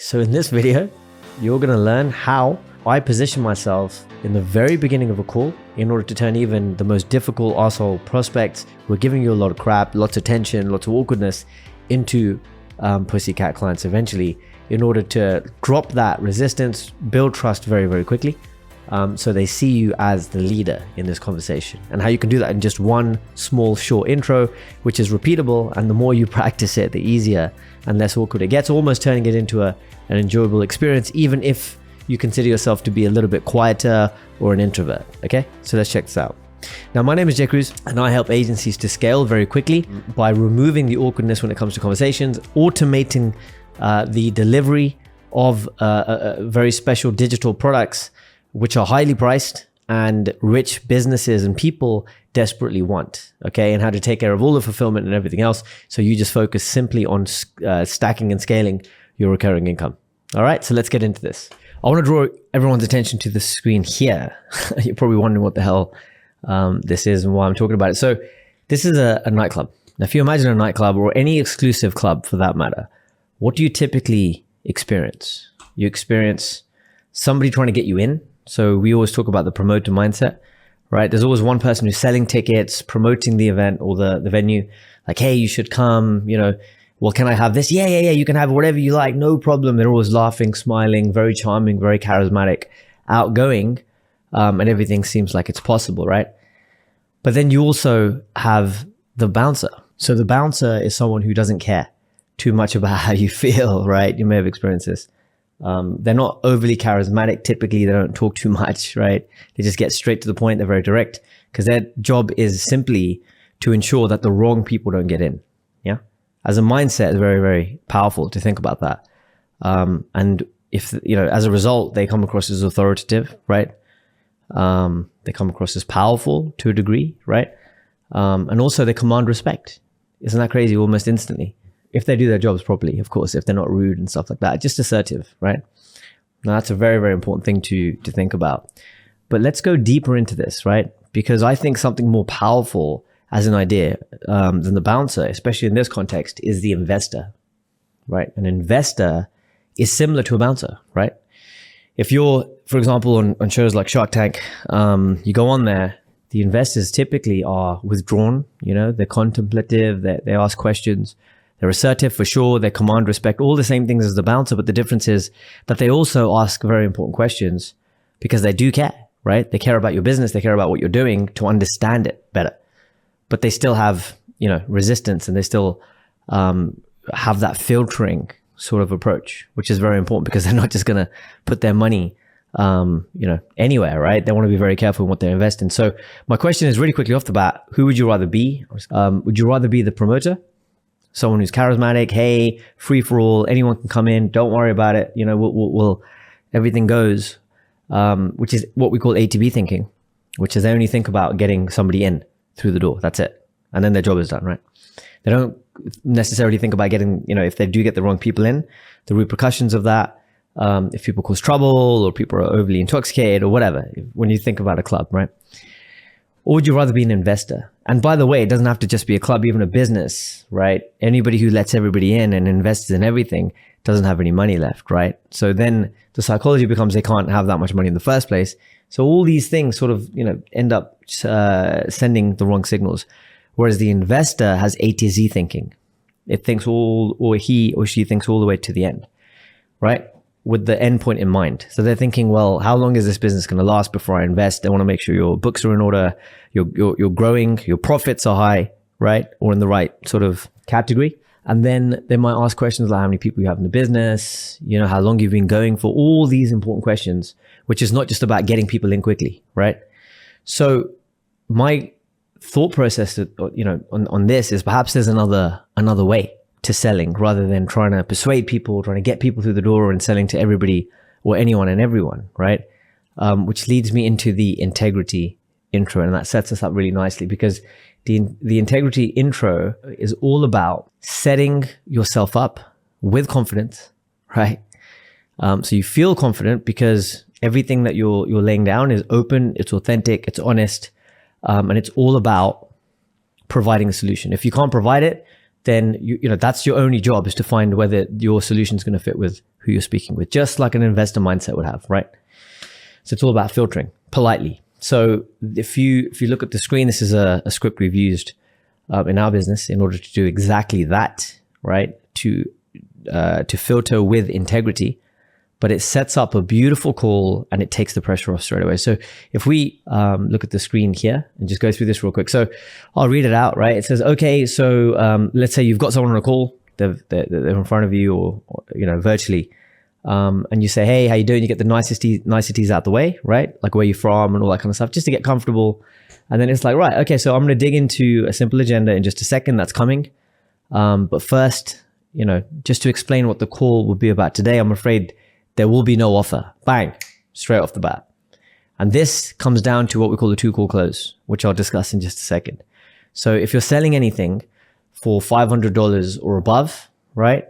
So in this video, you're going to learn how I position myself in the very beginning of a call in order to turn even the most difficult arsehole prospects who are giving you a lot of crap, lots of tension, lots of awkwardness into pussycat clients eventually, in order to drop that resistance, build trust very, very quickly. So they see you as the leader in this conversation, and how you can do that in just one small short intro, which is repeatable. And the more you practice it, the easier and less awkward it gets, almost turning it into an enjoyable experience, even if you consider yourself to be a little bit quieter or an introvert. Okay, so let's check this out. Now, my name is Jay Cruz, and I help agencies to scale very quickly by removing the awkwardness when it comes to conversations, automating the delivery of very special digital products, which are highly priced and rich businesses and people desperately want, okay, and how to take care of all the fulfillment and everything else. So you just focus simply on stacking and scaling your recurring income. All right, so let's get into this. I want to draw everyone's attention to the screen here. You're probably wondering what the hell this is and why I'm talking about it. So this is a nightclub. Now, if you imagine a nightclub or any exclusive club for that matter, what do you typically experience? You experience somebody trying to get you in. So we always talk about the promoter mindset, right? There's always one person who's selling tickets, promoting the event or the venue, like, hey, you should come, well, can I have this? Yeah, you can have whatever you like, no problem. They're always laughing, smiling, very charming, very charismatic, outgoing, and everything seems like it's possible, right? But then you also have the bouncer. So the bouncer is someone who doesn't care too much about how you feel, right? You may have experienced this. They're not overly charismatic. Typically, they don't talk too much, right? They just get straight to the point. They're very direct because their job is simply to ensure that the wrong people don't get in. Yeah. As a mindset, it's very, very powerful to think about that. And if, as a result, they come across as authoritative, right? They come across as powerful to a degree, right? And also they command respect. Isn't that crazy? Almost instantly. If they do their jobs properly, of course, if they're not rude and stuff like that, just assertive, right? Now that's a very, very important thing to think about. But let's go deeper into this, right? Because I think something more powerful as an idea than the bouncer, especially in this context, is the investor, right? An investor is similar to a bouncer, right? If you're, for example, on shows like Shark Tank, you go on there, the investors typically are withdrawn, they're contemplative, they ask questions. They're assertive for sure. They command respect, all the same things as the bouncer. But the difference is that they also ask very important questions because they do care, right? They care about your business. They care about what you're doing to understand it better. But they still have, resistance, and they still have that filtering sort of approach, which is very important because they're not just going to put their money, anywhere, right? They want to be very careful in what they invest in. So my question is really quickly off the bat, who would you rather be? Would you rather be the promoter? Someone who's charismatic, hey, free for all, anyone can come in, don't worry about it, we'll everything goes, which is what we call A to B thinking, which is they only think about getting somebody in through the door, that's it, and then their job is done, right? They don't necessarily think about getting, if they do get the wrong people in, the repercussions of that, if people cause trouble or people are overly intoxicated or whatever, when you think about a club, right? Or would you rather be an investor? And by the way, it doesn't have to just be a club, even a business, right? Anybody who lets everybody in and invests in everything doesn't have any money left, right? So then the psychology becomes they can't have that much money in the first place. So all these things sort of, end up sending the wrong signals. Whereas the investor has A to Z thinking. It thinks or he or she thinks all the way to the end, right? With the end point in mind. So they're thinking, well, how long is this business going to last before I invest? They want to make sure your books are in order, you're growing, your profits are high, right? Or in the right sort of category. And then they might ask questions like how many people you have in the business, how long you've been going for, all these important questions, which is not just about getting people in quickly, right? So my thought process, on this is perhaps there's another way to selling rather than trying to persuade people, trying to get people through the door and selling to everybody or anyone and everyone, right? Which leads me into the integrity intro, and that sets us up really nicely because the integrity intro is all about setting yourself up with confidence, right? So you feel confident because everything that you're laying down is open, it's authentic, it's honest, and it's all about providing a solution. If you can't provide it, then that's your only job, is to find whether your solution is going to fit with who you're speaking with, just like an investor mindset would have, right? So it's all about filtering politely. So if you look at the screen, this is a script we've used in our business in order to do exactly that, right? To filter with integrity, but it sets up a beautiful call and it takes the pressure off straight away. So if we look at the screen here and just go through this real quick. So I'll read it out, right? It says, okay, so let's say you've got someone on a call, they're in front of you or virtually, and you say, hey, how you doing? You get the niceties out the way, right? Like where you're from and all that kind of stuff, just to get comfortable. And then it's like, right, okay, so I'm going to dig into a simple agenda in just a second. That's coming. But first, just to explain what the call will be about today, I'm afraid there will be no offer. Bang, straight off the bat. And this comes down to what we call the 2-call close, which I'll discuss in just a second. So if you're selling anything for $500 or above, right,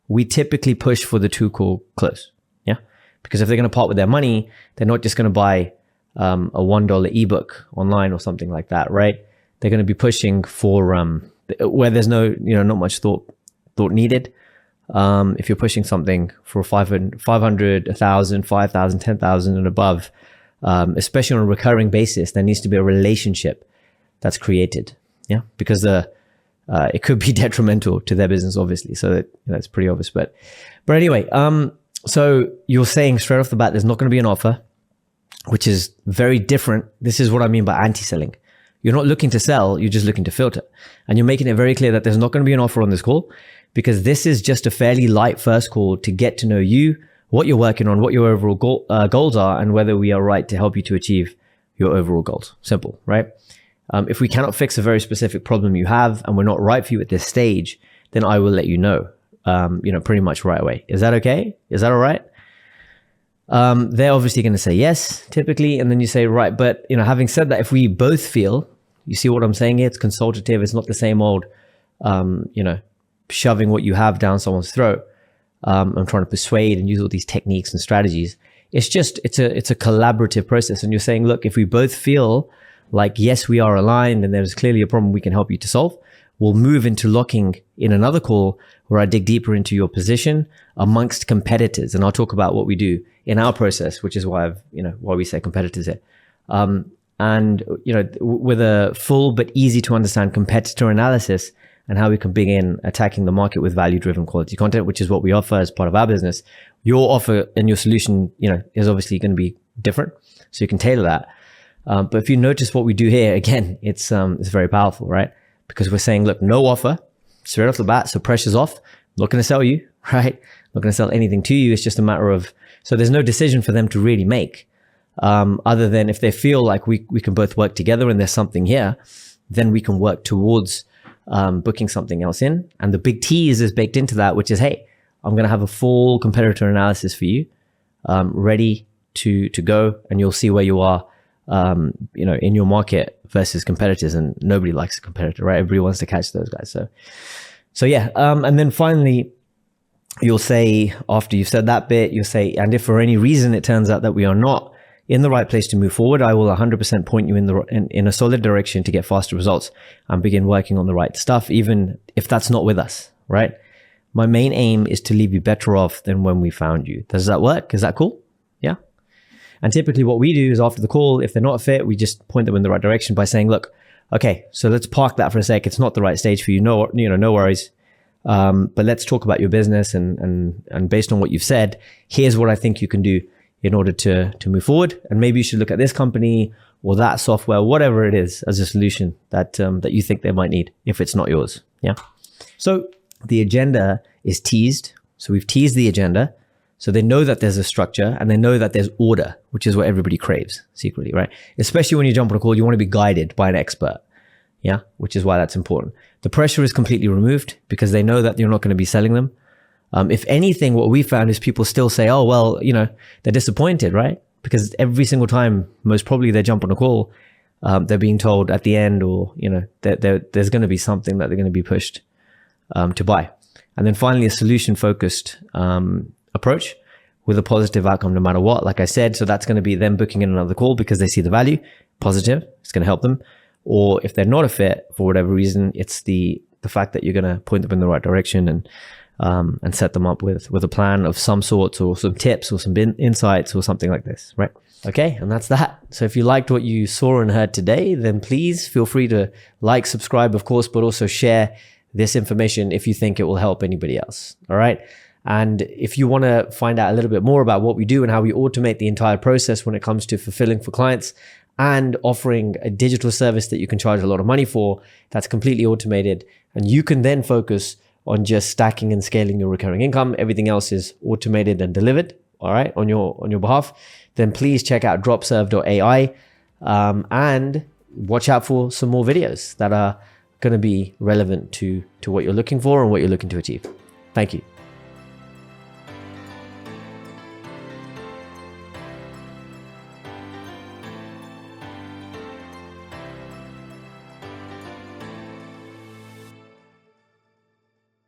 we typically push for the 2-call close. Yeah. Because if they're going to part with their money, they're not just going to buy a $1 ebook online or something like that, right? They're going to be pushing for where there's no, not much thought needed. If you're pushing something for 500, 1,000, 5,000, 10,000 and above, especially on a recurring basis, there needs to be a relationship that's created. Yeah. Because it could be detrimental to their business, obviously. So that's pretty obvious. But anyway, so you're saying straight off the bat, there's not going to be an offer, which is very different. This is what I mean by anti-selling. You're not looking to sell, you're just looking to filter. And you're making it very clear that there's not going to be an offer on this call, because this is just a fairly light first call to get to know you, what you're working on, what your overall goals are, and whether we are right to help you to achieve your overall goals. Simple, right? If we cannot fix a very specific problem you have and we're not right for you at this stage, then I will let you know, pretty much right away. Is that okay? Is that all right? They're obviously going to say yes, typically. And then you say, right, but having said that, if we both feel, you see what I'm saying here? It's consultative. It's not the same old, shoving what you have down someone's throat. I'm trying to persuade and use all these techniques and strategies. It's a collaborative process. And you're saying, look, if we both feel like, yes, we are aligned and there's clearly a problem we can help you to solve, we'll move into locking in another call where I dig deeper into your position amongst competitors. And I'll talk about what we do in our process, which is why why we say competitors here. With a full but easy to understand competitor analysis and how we can begin attacking the market with value-driven quality content, which is what we offer as part of our business. Your offer and your solution, is obviously going to be different, so you can tailor that. But if you notice what we do here, again, it's very powerful, right? Because we're saying, look, no offer straight off the bat, so pressure's off. I'm not going to sell you, right? I'm not going to sell anything to you. It's just a matter of, so there's no decision for them to really make, other than if they feel like we can both work together and there's something here, then we can work towards booking something else in. And the big tease is baked into that, which is, hey, I'm going to have a full competitor analysis for you, ready to go, and you'll see where you are, in your market versus competitors. And nobody likes a competitor, right? Everybody wants to catch those guys. So yeah. And then finally, you'll say, after you've said that bit, you'll say, and if for any reason it turns out that we are not in the right place to move forward, I will 100% point you in a solid direction to get faster results and begin working on the right stuff, even if that's not with us, right? My main aim is to leave you better off than when we found you. Does that work? Is that cool? Yeah. And typically what we do is after the call, if they're not a fit, we just point them in the right direction by saying, look, okay, so let's park that for a sec. It's not the right stage for you. No worries. But let's talk about your business and based on what you've said, here's what I think you can do in order to move forward. And maybe you should look at this company or that software, whatever it is, as a solution that you think they might need if it's not yours. Yeah. So the agenda is teased. So we've teased the agenda. So they know that there's a structure and they know that there's order, which is what everybody craves secretly, right? Especially when you jump on a call, you want to be guided by an expert. Yeah. Which is why that's important. The pressure is completely removed because they know that you're not going to be selling them. If anything, what we found is people still say, oh, well, they're disappointed, right? Because every single time, most probably they jump on a call, they're being told at the end or, there's going to be something that they're going to be pushed to buy. And then finally, a solution-focused approach with a positive outcome no matter what, like I said. So that's going to be them booking in another call because they see the value, positive, it's going to help them. Or if they're not a fit for whatever reason, it's the the fact that you're going to point them in the right direction and set them up with a plan of some sort, or some tips or some insights or something like this, right? Okay, and that's that. So if you liked what you saw and heard today, then please feel free to like, subscribe, of course, but also share this information if you think it will help anybody else. All right. And if you want to find out a little bit more about what we do and how we automate the entire process when it comes to fulfilling for clients and offering a digital service that you can charge a lot of money for, that's completely automated, and you can then focus on just stacking and scaling your recurring income. Everything else is automated and delivered, all right, on your behalf. Then please check out dropserve.ai and watch out for some more videos that are going to be relevant to what you're looking for and what you're looking to achieve. Thank you.